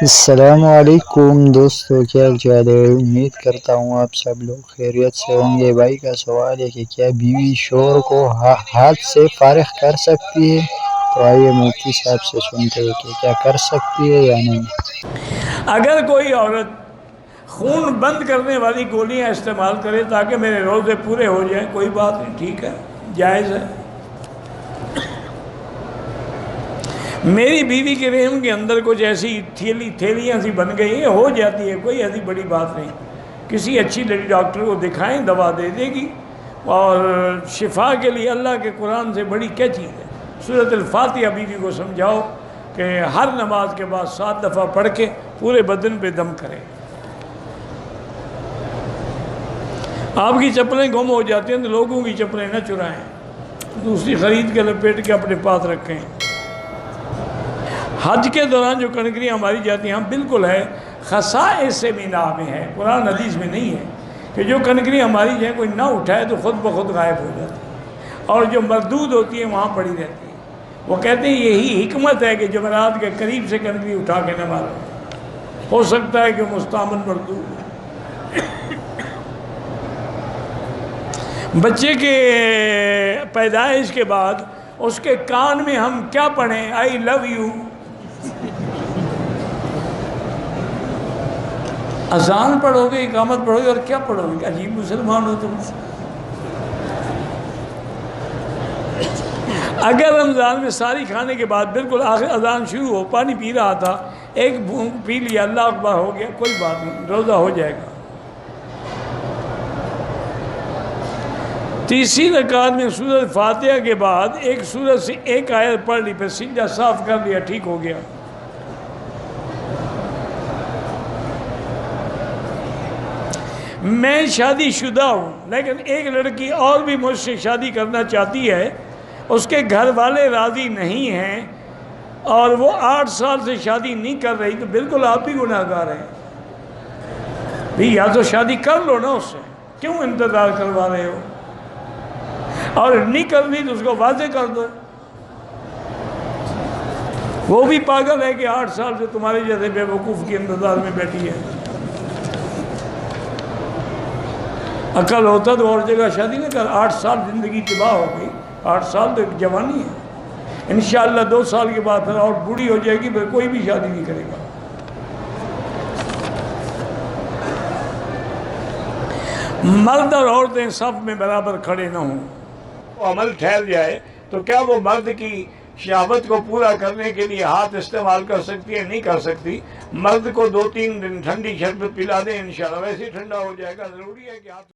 السلام علیکم دوستو، کیا حال چال ہے؟ امید کرتا ہوں آپ سب لوگ خیریت سے ہوں گے۔ بھائی کا سوال ہے کہ کیا بیوی شوہر کو ہاتھ سے فارغ کر سکتی ہے؟ تو آئیے مفتی صاحب سے سنتے ہیں کہ کیا کر سکتی ہے یا نہیں۔ اگر کوئی عورت خون بند کرنے والی گولیاں استعمال کرے تاکہ میرے روزے پورے ہو جائیں، کوئی بات نہیں، ٹھیک ہے، جائز ہے۔ میری بیوی کے رحم کے اندر کچھ ایسی تھیلیاں سی بن گئی ہیں، ہو جاتی ہے، کوئی ایسی بڑی بات نہیں۔ کسی اچھی لیڈی ڈاکٹر کو دکھائیں، دوا دے دے گی، اور شفا کے لیے اللہ کے قرآن سے بڑی کیا چیز ہے۔ سورۃ الفاتحہ بیوی کو سمجھاؤ کہ ہر نماز کے بعد 7 دفعہ پڑھ کے پورے بدن پہ دم کرے۔ آپ کی چپلیں گم ہو جاتی ہیں تو لوگوں کی چپلیں نہ چرائیں، دوسری خرید کے لپیٹ کے اپنے پاس رکھیں۔ حج کے دوران جو کنکریاں ماری جاتی ہیں، ہم بالکل ہے، خصائص سے بھی نام ہے، قرآن حدیث میں نہیں ہے کہ جو کنکریاں ماری جائیں کوئی نہ اٹھائے تو خود بخود غائب ہو جاتی ہے، اور جو مردود ہوتی ہیں وہاں پڑی رہتی ہیں۔ وہ کہتے ہیں یہی حکمت ہے کہ جمعرات کے قریب سے کنکری اٹھا کے نہ مارو، ہو سکتا ہے کہ مستعمل مردود ہو۔ بچے کے پیدائش کے بعد اس کے کان میں ہم کیا پڑھیں؟ آئی لو یو۔ اذان پڑھو گے، اقامت پڑھو گے، اور کیا پڑھو گے؟ عجیب مسلمان ہو تم۔ اگر رمضان میں ساری کھانے کے بعد بالکل آخر اذان شروع ہو، پانی پی رہا تھا، ایک بھونک پی لیا، اللہ اکبر ہو گیا، کوئی بات نہیں، روزہ ہو جائے گا۔ تیسری رکعت میں سورۃ فاتحہ کے بعد ایک سورت سے ایک آیت پڑھ لی، پھر سجدہ صاف کر لیا، ٹھیک ہو گیا۔ میں شادی شدہ ہوں، لیکن ایک لڑکی اور بھی مجھ سے شادی کرنا چاہتی ہے، اس کے گھر والے راضی نہیں ہیں، اور وہ 8 سال سے شادی نہیں کر رہی، تو بالکل آپ بھی گناہ گار ہیں۔ بھی یا تو شادی کر لو نا اس سے، کیوں انتظار کروا رہے ہو؟ اور نہیں کرنی تو اس کو واضح کر دو۔ وہ بھی پاگل ہے کہ 8 سال سے تمہارے جیسے بے وقوف کے انتظار میں بیٹھی ہے۔ عقل ہوتا تو اور جگہ شادی نہ کر، 8 سال زندگی تباہ ہو گئی، 8 سال تو ایک جوانی ہے، انشاءاللہ 2 سال کے بعد پھر اور بوڑھی ہو جائے گی، پھر کوئی بھی شادی نہیں کرے گا۔ مرد اور عورتیں صف میں برابر کھڑے نہ ہوں، عمل ٹھہر جائے تو کیا وہ مرد کی شہوت کو پورا کرنے کے لیے ہاتھ استعمال کر سکتی ہے؟ نہیں کر سکتی۔ مرد کو 2-3 دن ٹھنڈی شربت پلا دیں، انشاءاللہ ویسے ٹھنڈا ہو جائے گا، ضروری ہے کہ ہاتھ